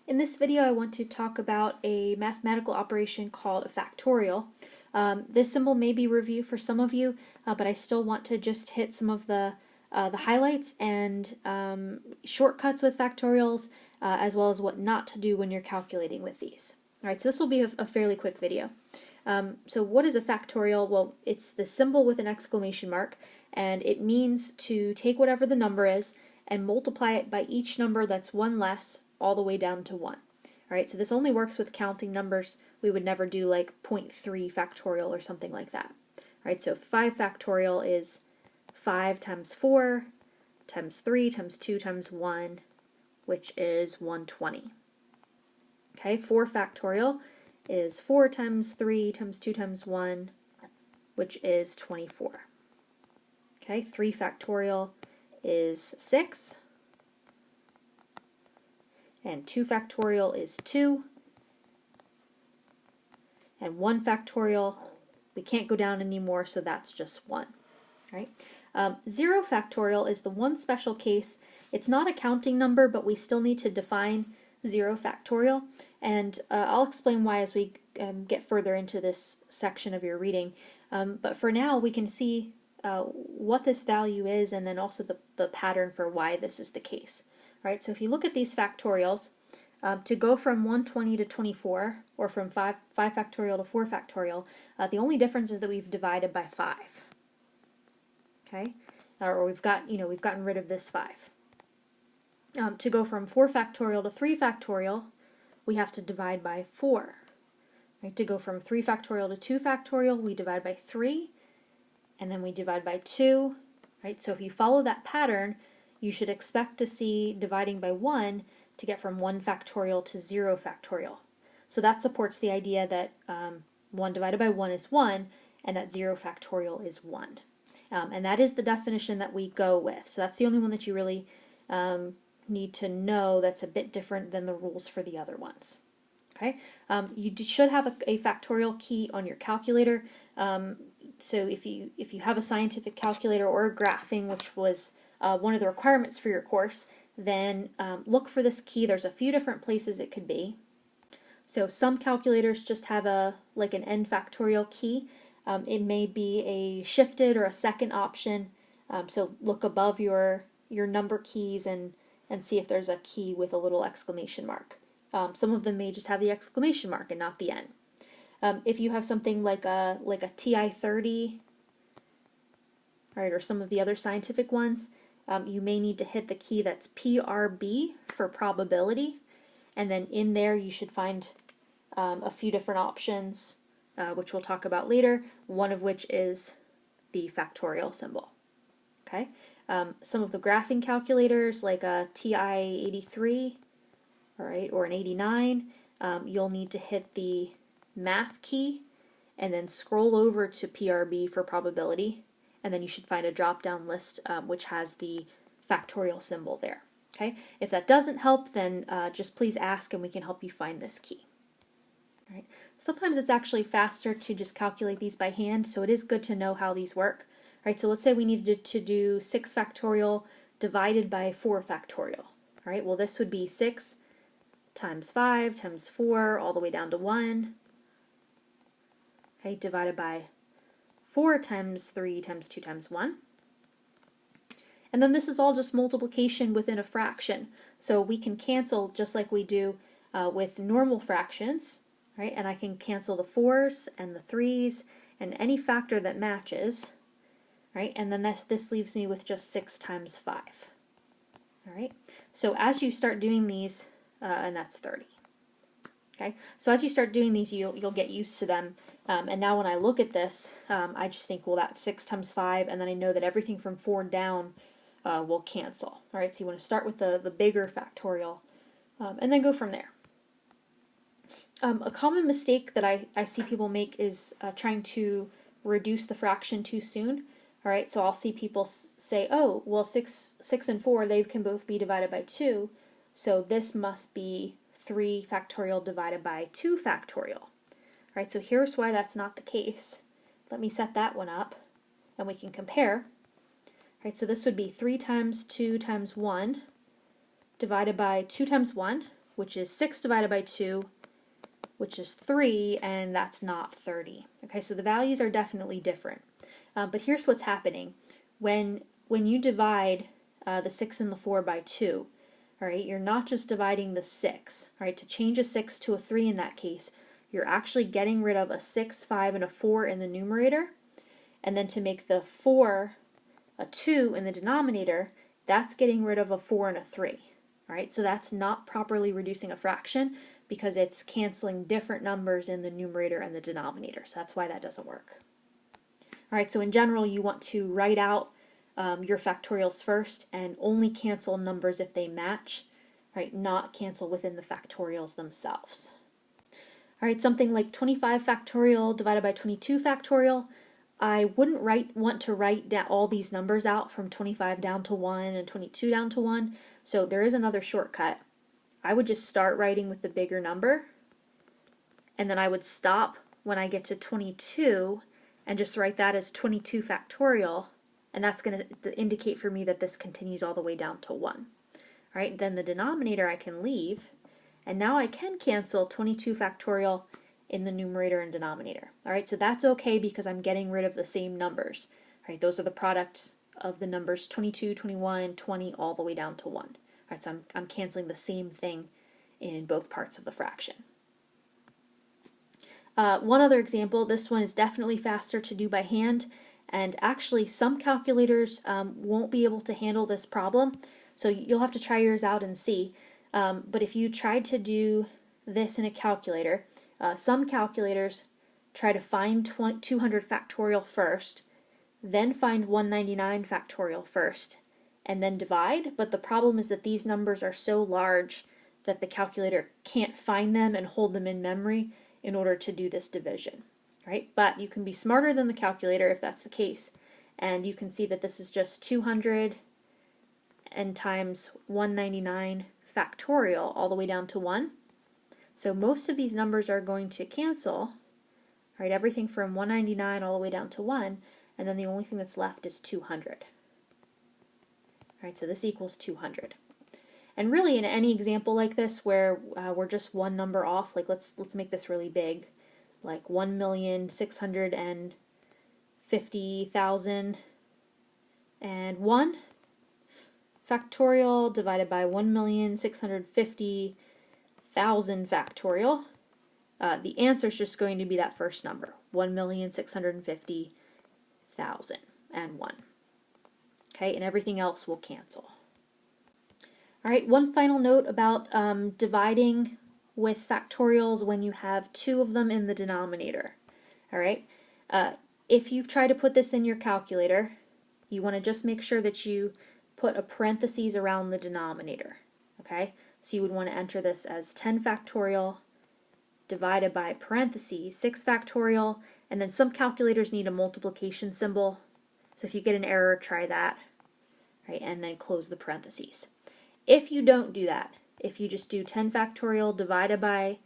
In this video, I want to talk about a mathematical operation called a factorial. This symbol may be review for some of you, but I still want to just hit some of the highlights and shortcuts with factorials, as well as what not to do when you're calculating with these. Alright, so this will be a fairly quick video. So what is a factorial? Well, it's the symbol with an exclamation mark, and it means to take whatever the number is and multiply it by each number that's one less, all the way down to 1. Alright, so this only works with counting numbers. We would never do like 0.3 factorial or something like that. Alright, so 5 factorial is 5 times 4 times 3 times 2 times 1, which is 120. Okay, 4 factorial is 4 times 3 times 2 times 1, which is 24. Okay, 3 factorial is 6. And 2 factorial is 2. And 1 factorial, we can't go down anymore, so that's just 1. Right? 0 factorial is the one special case. It's not a counting number, but we still need to define 0 factorial. And I'll explain why as we get further into this section of your reading. But for now, we can see what this value is, and then also the pattern for why this is the case. Right, so if you look at these factorials, to go from 120 to 24, or from 5 factorial to 4 factorial, the only difference is that we've divided by 5. Okay, or we've gotten rid of this 5. To go from 4 factorial to 3 factorial, we have to divide by 4. Right, to go from 3 factorial to 2 factorial, we divide by 3, and then we divide by 2. Right, so if you follow that pattern, you should expect to see dividing by 1 to get from 1 factorial to 0 factorial. So that supports the idea that 1 divided by 1 is 1, and that 0 factorial is 1. And that is the definition that we go with. So that's the only one that you really need to know that's a bit different than the rules for the other ones. Okay, you should have a factorial key on your calculator. So if you have a scientific calculator or graphing, which was one of the requirements for your course, then look for this key. There's a few different places it could be. So some calculators just have an n factorial key. It may be a shifted or a second option. So look above your number keys and see if there's a key with a little exclamation mark. Some of them may just have the exclamation mark and not the N. If you have something like a TI-30, right, or some of the other scientific ones, you may need to hit the key that's PRB for probability, and then in there you should find a few different options, which we'll talk about later, one of which is the factorial symbol. Okay, some of the graphing calculators, like a TI-83, all right, or an 89, you'll need to hit the math key and then scroll over to PRB for probability, and then you should find a drop-down list which has the factorial symbol there. Okay, if that doesn't help, then just please ask and we can help you find this key. All right. Sometimes it's actually faster to just calculate these by hand, so it is good to know how these work. All right, so let's say we needed to do 6 factorial divided by 4 factorial. All right, well this would be 6 times 5 times 4 all the way down to 1. Okay, divided by 4 times 3 times 2 times 1. And then this is all just multiplication within a fraction. So we can cancel just like we do with normal fractions, right? And I can cancel the 4s and the 3s and any factor that matches, right? And then this leaves me with just 6 times 5. All right? So as you start doing these, and that's 30. Okay? So as you start doing these, you'll get used to them. And now when I look at this, I just think, well, that's 6 times 5, and then I know that everything from 4 down will cancel. All right, so you want to start with the bigger factorial, and then go from there. A common mistake that I see people make is trying to reduce the fraction too soon. All right, so I'll see people say, oh, well, 6 and 4, they can both be divided by 2, so this must be 3 factorial divided by 2 factorial. Right, so here's why that's not the case. Let me set that one up, and we can compare. Right, so this would be 3 times 2 times 1 divided by 2 times 1, which is 6 divided by 2, which is 3, and that's not 30. Okay, so the values are definitely different. But here's what's happening. When you divide the 6 and the 4 by 2, all right, you're not just dividing the 6. All right, to change a 6 to a 3 in that case, you're actually getting rid of a 6, 5, and a 4 in the numerator. And then to make the 4 a 2 in the denominator, that's getting rid of a 4 and a 3. All right, so that's not properly reducing a fraction because it's canceling different numbers in the numerator and the denominator. So that's why that doesn't work. All right, so in general, you want to write out your factorials first and only cancel numbers if they match, right? Not cancel within the factorials themselves. All right, something like 25 factorial divided by 22 factorial. I wouldn't want to write all these numbers out from 25 down to 1 and 22 down to 1. So there is another shortcut. I would just start writing with the bigger number, and then I would stop when I get to 22 and just write that as 22 factorial, and that's going to indicate for me that this continues all the way down to 1. All right, then the denominator I can leave, and now I can cancel 22 factorial in the numerator and denominator. All right, so that's okay because I'm getting rid of the same numbers. All right, those are the products of the numbers 22, 21, 20, all the way down to 1. All right, so I'm canceling the same thing in both parts of the fraction. One other example, this one is definitely faster to do by hand, and actually some calculators won't be able to handle this problem, so you'll have to try yours out and see. But if you tried to do this in a calculator, some calculators try to find 200 factorial first, then find 199 factorial first, and then divide, but the problem is that these numbers are so large that the calculator can't find them and hold them in memory in order to do this division, right? But you can be smarter than the calculator if that's the case, and you can see that this is just 200 and times 199 factorial all the way down to 1. So most of these numbers are going to cancel, right? Everything from 199 all the way down to 1, and then the only thing that's left is 200. All right, so this equals 200. And really, in any example like this where we're just one number off, like let's make this really big, like 1,650,001 factorial divided by 1,650,000 factorial. The answer is just going to be that first number, 1,650,001. Okay, and everything else will cancel. All right, one final note about dividing with factorials when you have two of them in the denominator. All right, if you try to put this in your calculator, you want to just make sure that you put a parentheses around the denominator. Okay, so you would want to enter this as 10 factorial divided by parentheses 6 factorial, and then some calculators need a multiplication symbol. So if you get an error, try that, right, and then close the parentheses. If you don't do that, if you just do 10 factorial divided by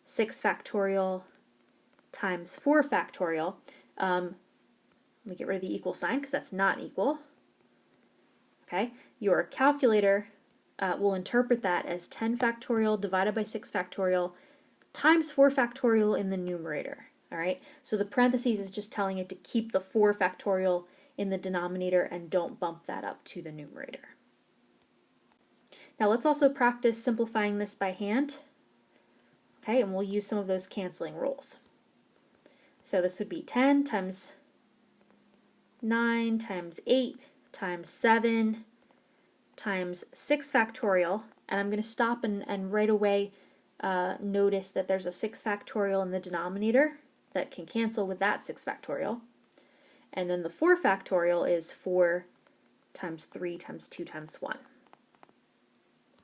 6 factorial times 4 factorial, let me get rid of the equal sign because that's not equal. Okay, your calculator will interpret that as 10 factorial divided by 6 factorial times 4 factorial in the numerator. All right, so the parentheses is just telling it to keep the 4 factorial in the denominator and don't bump that up to the numerator. Now let's also practice simplifying this by hand. Okay, and we'll use some of those canceling rules. So this would be 10 times 9 times 8 times 7 times 6 factorial, and I'm going to stop and right away notice that there's a 6 factorial in the denominator that can cancel with that 6 factorial. And then the 4 factorial is 4 times 3 times 2 times 1.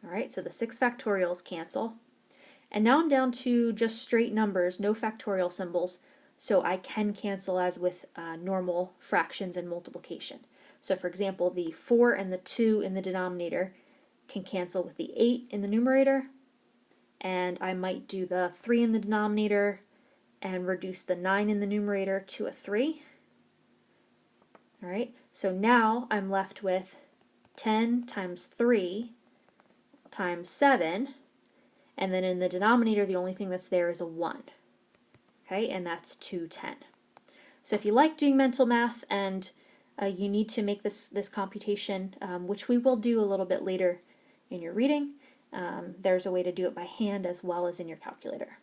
All right, so the 6 factorials cancel. And now I'm down to just straight numbers, no factorial symbols, so I can cancel as with normal fractions and multiplication. So for example, the 4 and the 2 in the denominator can cancel with the 8 in the numerator, and I might do the 3 in the denominator and reduce the 9 in the numerator to a 3. All right, so now I'm left with 10 times 3 times 7, And then in the denominator, the only thing that's there is a 1. Okay, and that's 210. So if you like doing mental math and you need to make this computation, which we will do a little bit later in your reading, there's a way to do it by hand as well as in your calculator.